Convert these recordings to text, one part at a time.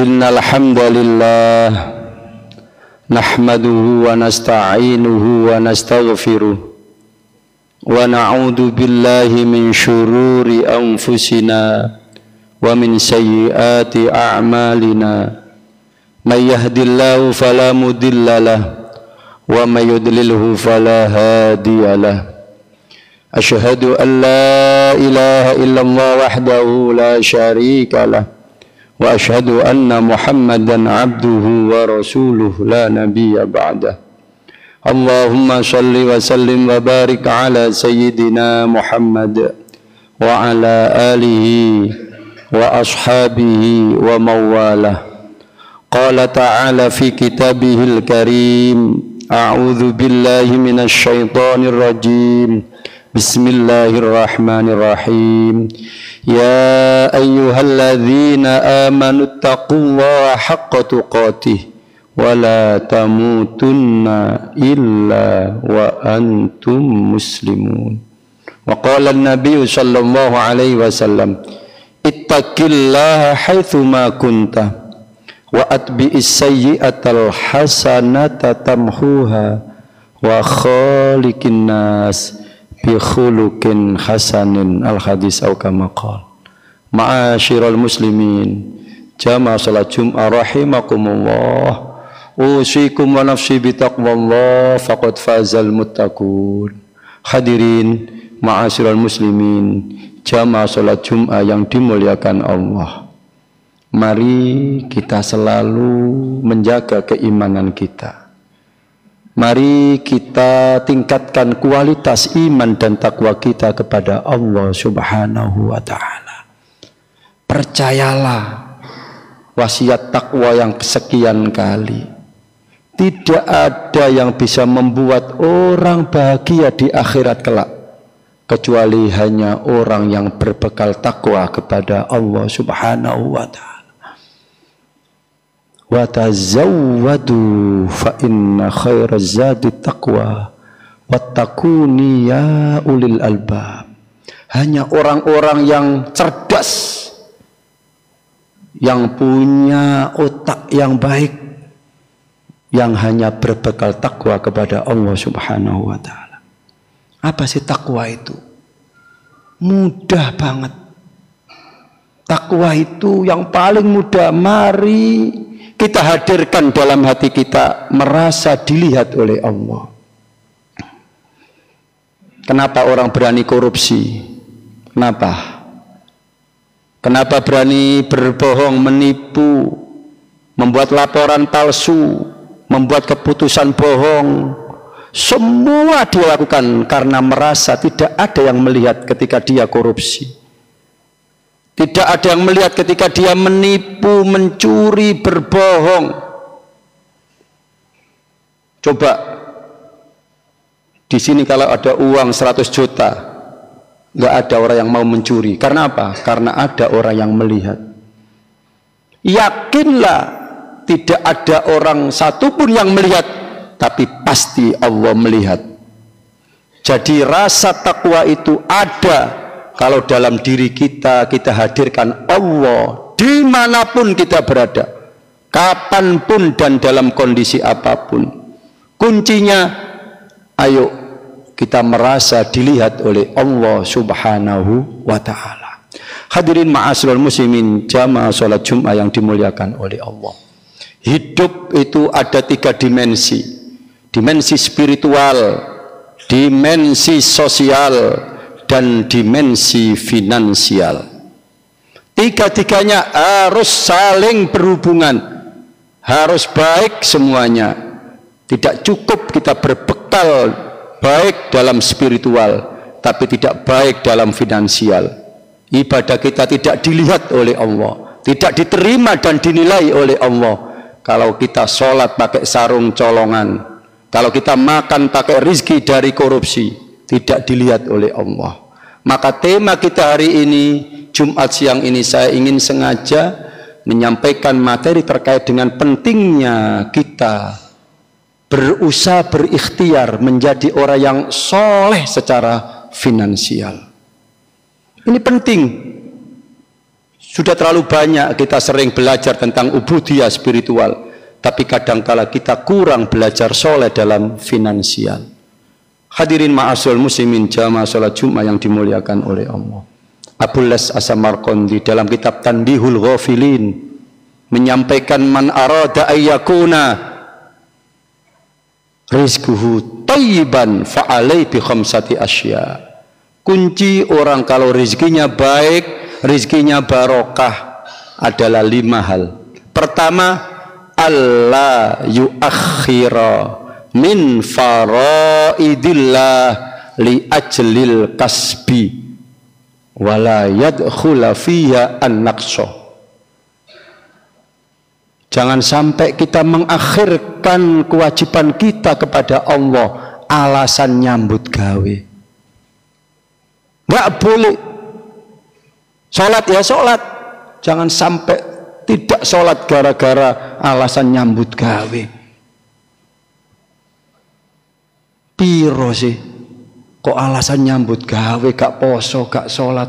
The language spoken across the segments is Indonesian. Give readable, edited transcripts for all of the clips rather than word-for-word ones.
Innal hamdalillah nahmaduhu wa nasta'inuhu wa nastaghfiruh wa na'udzu billahi min syururi anfusina wa min sayyiati a'malina. May yahdihillahu fala mudilla lahu wa may yudlilhu fala hadiyalah. Asyhadu an la ilaha illallah wahdahu la syarika lah wa asyhadu anna Muhammadan abduhu wa rasuluh la nabiyya ba'dah. Allahumma shalli wa sallim wa barik ala sayyidina Muhammad wa ala alihi wa ashabihi wa mawalah. Qala ta'ala fi kitabihil karim, a'udzu billahi minasy syaithanir rajim. Bismillahirrahmanirrahim. Ya ayyuhalladzina amanu taqullaha haqqa tuqatih wa la tamutunna illa wa antum muslimun. Wa qala an-nabiy sallallahu alaihi wasallam, ittaqillaha haitsu ma kunta wa atbi'is sayyi'atal hasanata tamhuha wa khaliqin nas bi khuluqin hasanin. Al-hadis au kama qala. Ma'asyiral muslimin, jamaah salat Jumat rahimakumullah. Usikum wa nafsi bi taqwallah faqad fazal muttaqun. Hadirin ma'asyiral muslimin, jamaah salat Jumat yang dimuliakan Allah. Mari kita selalu menjaga keimanan kita. Mari kita tingkatkan kualitas iman dan takwa kita kepada Allah Subhanahu wa ta'ala. Percayalah wasiat takwa yang kesekian kali. Tidak ada yang bisa membuat orang bahagia di akhirat kelak kecuali hanya orang yang berbekal takwa kepada Allah Subhanahu wa ta'ala. Wa tazawwadu fa inna khairaz zadi taqwa wattaquni ya ulil albab. Hanya orang-orang yang cerdas, yang punya otak yang baik, yang hanya berbekal takwa kepada Allah Subhanahu wa ta'ala. Apa sih takwa itu? Mudah banget. Takwa itu yang paling mudah. Mari kita hadirkan dalam hati kita merasa dilihat oleh Allah. Kenapa orang berani korupsi? Kenapa? Kenapa berani berbohong, menipu, membuat laporan palsu, membuat keputusan bohong? Semua dilakukan karena merasa tidak ada yang melihat ketika dia korupsi. Tidak ada yang melihat ketika dia menipu, mencuri, berbohong. Coba di sini kalau ada uang 100 juta, nggak ada orang yang mau mencuri. Karena apa? Karena ada orang yang melihat. Yakinlah tidak ada orang satupun yang melihat, tapi pasti Allah melihat. Jadi rasa takwa itu ada kalau dalam diri kita, kita hadirkan Allah dimanapun kita berada, kapanpun dan dalam kondisi apapun. Kuncinya, ayo kita merasa dilihat oleh Allah Subhanahu wa ta'ala. Hadirin ma'asyiral muslimin, jamaah salat Jumat yang dimuliakan oleh Allah. Hidup itu ada 3 dimensi. Dimensi spiritual, dimensi sosial, dan dimensi finansial. Tiga-tiganya harus saling berhubungan, harus baik semuanya. Tidak cukup kita berbekal baik dalam spiritual, tapi tidak baik dalam finansial. Ibadah kita tidak dilihat oleh Allah, tidak diterima dan dinilai oleh Allah. Kalau kita sholat pakai sarung colongan, kalau kita makan pakai rizki dari korupsi, tidak dilihat oleh Allah. Maka tema kita hari ini, Jumat siang ini, saya ingin sengaja menyampaikan materi terkait dengan pentingnya kita berusaha berikhtiar menjadi orang yang soleh secara finansial. Ini penting. Sudah terlalu banyak kita sering belajar tentang ubudiyah spiritual, tapi kadangkala kita kurang belajar soleh dalam finansial. Hadirin ma'asul muslimin jamaah salat Jumat yang dimuliakan oleh Allah. Abu Les As-Samarqandi dalam kitab Tanbihul Ghafilin menyampaikan man arada ayyakuna rizquhu thayyiban fa'alai bi khamsati asya. Kunci orang kalau rezekinya baik, rezekinya barokah adalah 5 hal. Pertama, alla yuakhira min faraidillah li ajlil kasbi wala yadkhula fiha an-naqsa. Jangan sampai kita mengakhirkan kewajiban kita kepada Allah alasan nyambut gawe. Enggak boleh. Sholat ya sholat, jangan sampai tidak sholat gara-gara alasan nyambut gawe. Piro sih kok alasan nyambut gawe gak poso gak sholat?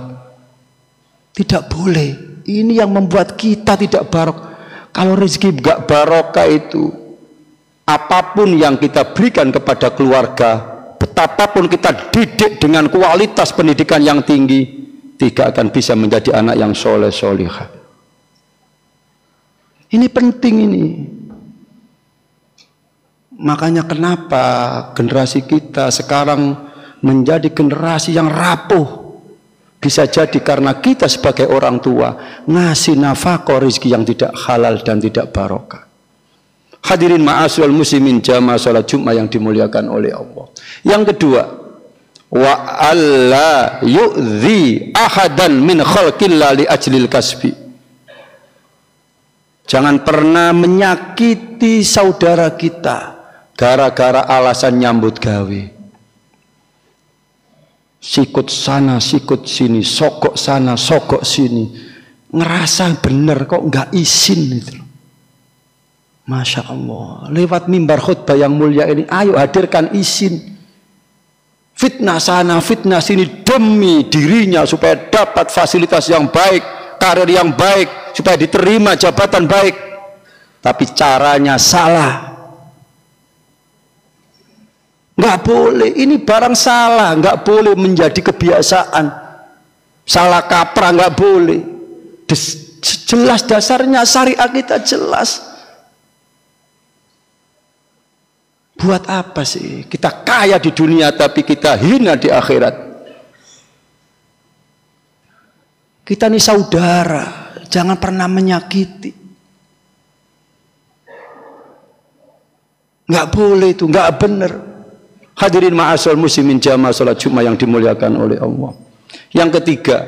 Tidak boleh. Ini yang membuat kita tidak barokah. Kalau rezeki gak barokah itu, apapun yang kita berikan kepada keluarga, betapapun kita didik dengan kualitas pendidikan yang tinggi, tidak akan bisa menjadi anak yang soleh solihah. Ini penting ini. Makanya kenapa generasi kita sekarang menjadi generasi yang rapuh? Bisa jadi karena kita sebagai orang tua ngasih nafkah rezeki yang tidak halal dan tidak barokah. Hadirin ma'asyiral muslimin jamaah salat Jumat yang dimuliakan oleh Allah. Yang kedua, wa alla yu'dhi ahadan min khalqillah li ajlil kasbi. Jangan pernah menyakiti saudara kita gara-gara alasan nyambut gawe. Sikut sana, sikut sini, sokok sana, sokok sini. Ngerasa bener kok nggak izin itu. Masya Allah. Lewat mimbar khutbah yang mulia ini, ayo hadirkan izin. Fitnah sana, fitnah sini demi dirinya supaya dapat fasilitas yang baik, karir yang baik, supaya diterima jabatan baik. Tapi caranya salah. Nggak boleh, ini barang salah, nggak boleh menjadi kebiasaan. Salah kaprah nggak boleh. Jelas dasarnya syariat kita jelas. Buat apa sih? Kita kaya di dunia tapi kita hina di akhirat. Kita ini saudara, jangan pernah menyakiti. Nggak boleh itu, nggak benar. Hadirin ma'asyiral muslimin jamaah salat Jumat yang dimuliakan oleh Allah. Yang ketiga,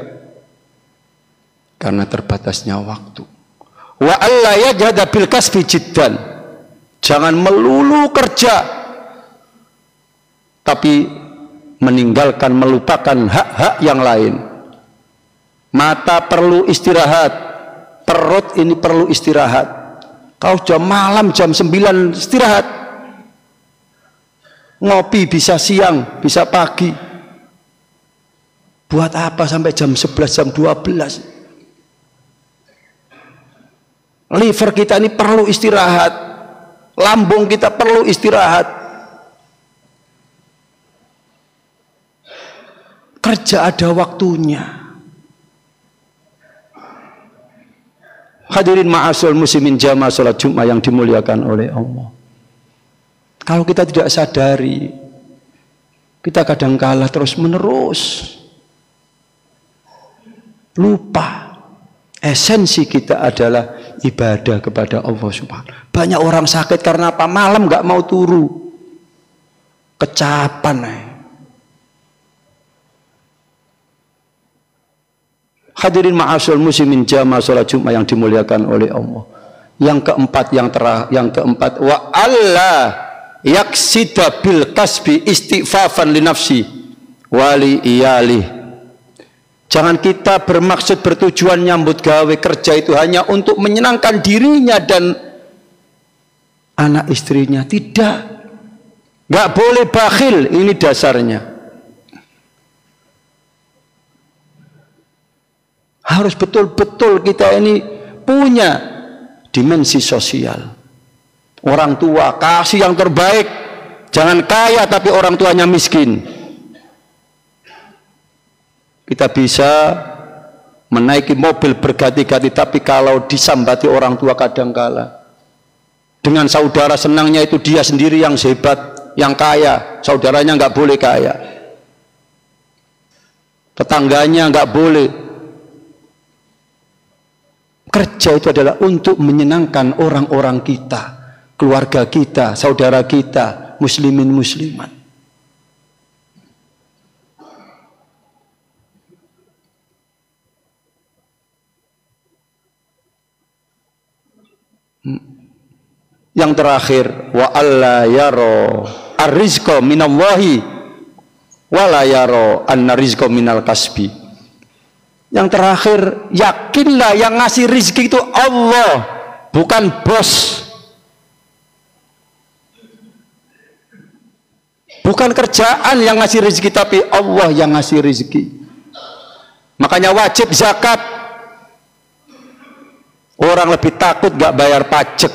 karena terbatasnya waktu. Wa alla yajhada bil kasbi jiddan. Jangan melulu kerja tapi meninggalkan, melupakan hak-hak yang lain. Mata perlu istirahat, perut ini perlu istirahat. Kalau jam malam jam 9 istirahat. Ngopi bisa siang, bisa pagi. Buat apa sampai jam 11, jam 12? Liver kita ini perlu istirahat. Lambung kita perlu istirahat. Kerja ada waktunya. Hadirin ma'asyiral muslimin jamaah salat Jumat yang dimuliakan oleh Allah. Kalau kita tidak sadari, kita kadangkala terus menerus lupa. Esensi kita adalah ibadah kepada Allah Subhanahu. Banyak orang sakit karena apa? Malam nggak mau turu, kecapan. Hadirin ma'asyiral muslimin jamaah salat Jumat yang dimuliakan oleh Allah. Yang keempat, wa Allah yaksida bil kasbi istighfafan li nafsi wali iyalih. Jangan kita bermaksud bertujuan nyambut gawe kerja itu hanya untuk menyenangkan dirinya dan anak istrinya. Tidak. Nggak boleh bakhil, ini dasarnya. Harus betul-betul kita ini punya dimensi sosial. Orang tua kasih yang terbaik, jangan kaya tapi orang tuanya miskin. Kita bisa menaiki mobil berganti-ganti, tapi kalau disambati orang tua kadangkala dengan saudara senangnya itu dia sendiri yang hebat, yang kaya, saudaranya nggak boleh kaya, tetangganya nggak boleh. Kerja itu adalah untuk menyenangkan orang-orang kita, keluarga kita, saudara kita, muslimin muslimat. Yang terakhir, wa alla yaro ar-rizqa minallahi wa la yaro anna-rizqa minal kasbi. Yang terakhir, yakinlah yang ngasih rizki itu Allah, bukan bos, bukan kerjaan yang ngasih rizki, tapi Allah yang ngasih rizki. Makanya wajib zakat. Orang lebih takut gak bayar pajak.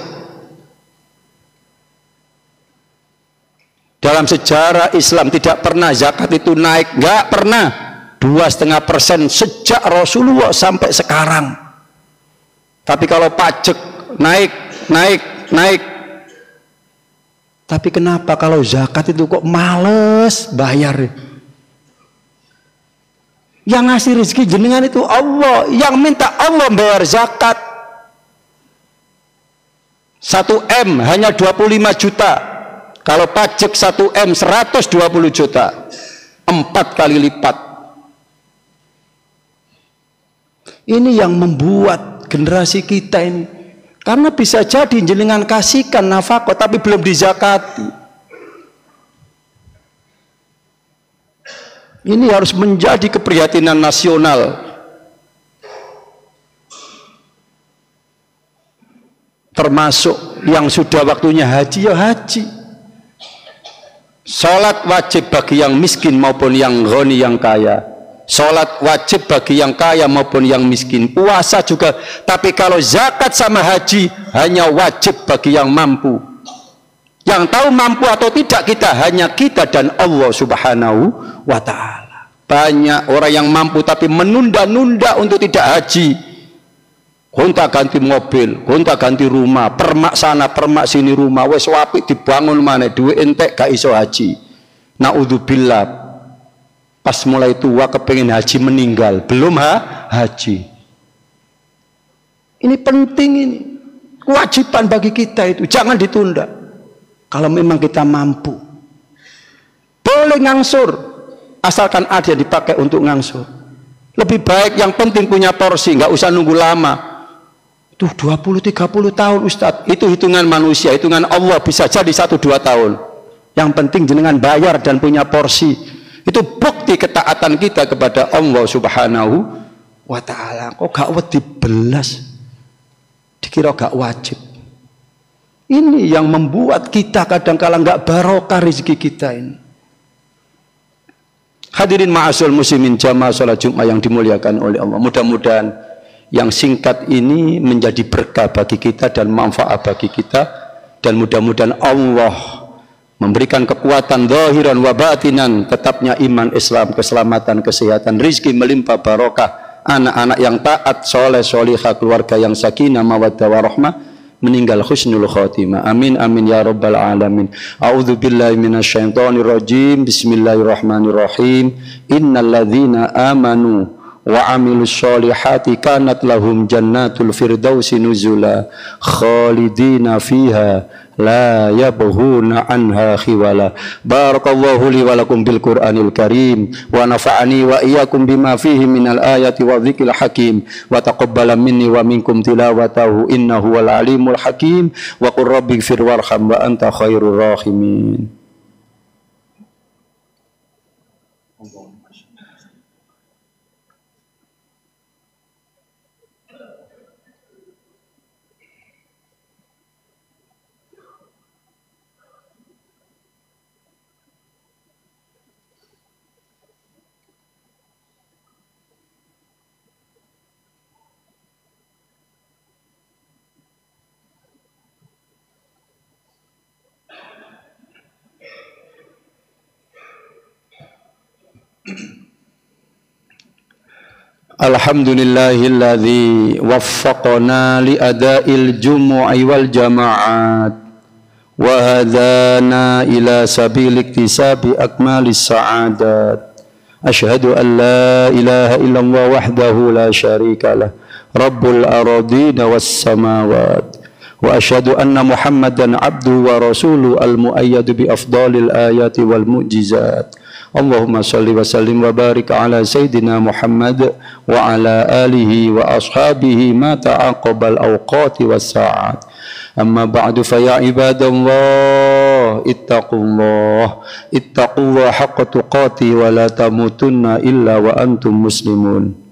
Dalam sejarah Islam tidak pernah zakat itu naik, gak pernah. 2,5% sejak Rasulullah sampai sekarang. Tapi kalau pajak naik. Tapi kenapa kalau zakat itu kok males bayar? Yang ngasih rezeki jenengan itu Allah, yang minta Allah bayar zakat. 1 M hanya 25 juta. Kalau pajak 1 M 120 juta. 4 kali lipat. Ini yang membuat generasi kita ini, karena bisa jadi jenengan kasihkan nafkah tapi belum dizakati. Ini harus menjadi keprihatinan nasional. Termasuk yang sudah waktunya haji, ya haji. Salat wajib bagi yang miskin maupun yang ghani, yang kaya. Salat wajib bagi yang kaya maupun yang miskin. Puasa juga. Tapi kalau zakat sama haji hanya wajib bagi yang mampu. Yang tahu mampu atau tidak kita, hanya kita dan Allah subhanahu wa ta'ala. Banyak orang yang mampu tapi menunda-nunda untuk tidak haji. Gonta ganti mobil, gonta ganti rumah, permak sana, permak sini rumah, wes wapi dibangun mana, duit entek gak iso haji. Naudzubillah. Pas mulai tua kepengen haji meninggal, belum haji. Ini penting, ini kewajiban bagi kita itu, jangan ditunda. Kalau memang kita mampu, boleh ngangsur, asalkan ada yang dipakai untuk ngangsur. Lebih baik yang penting punya porsi, nggak usah nunggu lama. Tuh 20-30 tahun Ustadz, itu hitungan manusia, hitungan Allah bisa jadi 1-2 tahun. Yang penting jenengan bayar dan punya porsi. Itu bukti ketaatan kita kepada Allah subhanahu wa ta'ala. Kok gak wedi belas, dikira gak wajib. Ini yang membuat kita kadang-kala gak barokah rezeki kita ini. Hadirin ma'asyul muslimin jamaah salat Jumat yang dimuliakan oleh Allah. Mudah-mudahan yang singkat ini menjadi berkah bagi kita dan manfaat bagi kita. Dan mudah-mudahan Allah memberikan kekuatan zahiran wa batinan, tetapnya iman, Islam, keselamatan, kesehatan, rizki melimpah, barokah, anak-anak yang taat, soleh, solihah, keluarga yang sakinah, mawaddah warahmah, meninggal husnul khotimah. Amin amin ya rabbal alamin. A'udzu billahi minasyaitonir rajim. Bismillahirrahmanirrahim. Innal ladzina amanu wa amilus solihati kanat lahum jannatul firdausi nuzula khalidina fiha la yabghuna anha khiwala. Barakallahu li wa lakum bil Qur'anil Karim wa nafa'ani wa iyyakum bima fihi minal ayati wa dzikril hakim wa taqabbala minni wa minkum tilawatahu innahu wal alimul hakim wa qur rabbighfir warham wa anta khairur rahimin. Alhamdulillahilladzi waffaqana li ada'il jumu'i wal jama'at wa hadana ila sabil iktisabi akmalis sa'adat. Asyhadu an la ilaha illallah wahdahu la syarika lah, rabbul aradina was samawat. Wa asyhadu anna Muhammadan abduhu wa rasuluhu al-muayyadu bi afdalil ayati wal mu'jizat. Allahumma salli wa sallim wa barik ala Sayyidina Muhammad wa ala alihi wa ashabihi ma ta'aqabal awqati was sa'at. Amma ba'du fa ya ibadallah ittaqullah haqqa tuqati wa la tamutunna illa wa antum muslimun.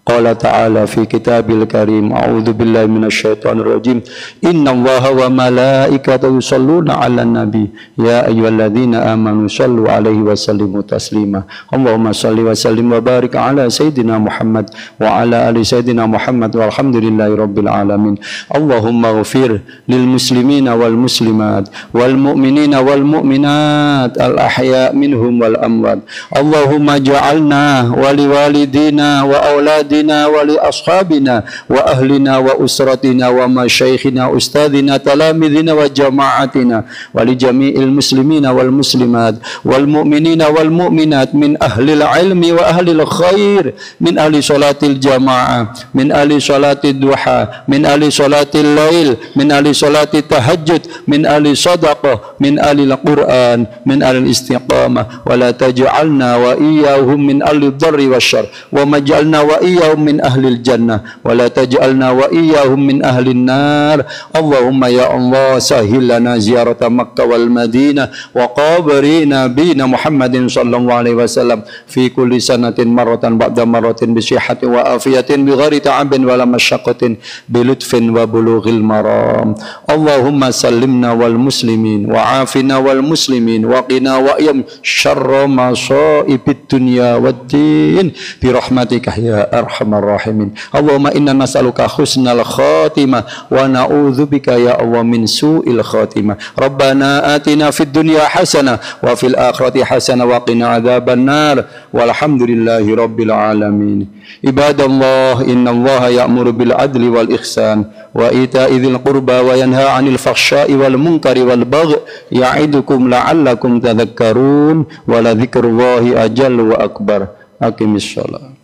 Qala ta'ala fi kitabil karim, a'udzu billahi minasy syaithanir rajim, innallaha wa malaikatahu yusholluna 'alan nabi ya ayyuhalladzina amanu shallu 'alaihi wa sallimu taslima. Allahumma shalli wa sallim wa barik ala sayyidina Muhammad wa ala ali sayyidina Muhammad walhamdulillahi rabbil alamin. Allahumma ighfir lil muslimina wal muslimat wal mu'minina wal mu'minat al ahya' minhum wal amwat. Allahumma ja'alna wa liwalidina wa auladina wa li ashabina wa ahlina wa usratina wa masyaikhina ustadzina talamidina wa jama'atina wa li jami'il muslimina wal muslimat wal mu'minina wal mu'minat min ahlil ilmi wa ahlil khair, min ahli salatil jamaah, min ahli salatid duha, min ahli salatil lail, min ahli salatit tahajjud, min ahli sadaqah, min ahli al-Qur'an, min ahli istiqamah. Wa la taj'alna wa iyyahum min ahli dharri wasyarr wa maj'alna wa min ahlil jannah wa la taj'alna wa iyyahum min ahlin nar. Allahumma ya Allah sahhil lana ziyarata Makkah wal Madinah wa qabri nabiyina Muhammadin sallallahu alaihi wasallam fi kulli sanatin marratan ba'da marratin bi sihhatin wa afiyatin bi ghairi ta'abin wa la masyaqqatin bi lutfin wa bulughil maram. Allahumma sallimna wal muslimin wa afina wal muslimin wa qina wa yam syarra masaibid dunya waddin bi rahmatika ya arhamar rahimin. Allahumma inna nas'aluka husnal khatimah wa na'udzubika ya Allah min su'il khatimah. Rabbana atina fid dunya hasanah wa fil akhirati hasanah wa qina adzabannar. Walhamdulillahi rabbil alamin. Ibadallah, innallaha ya'muru bil adli wal ihsan wa ita'i dzil qurba wa yanha 'anil fahsya'i wal munkari wal baghi ya'idukum la'allakum tadhakkarun wa la dzikrullahi ajallu wa akbar. Aqimissalah.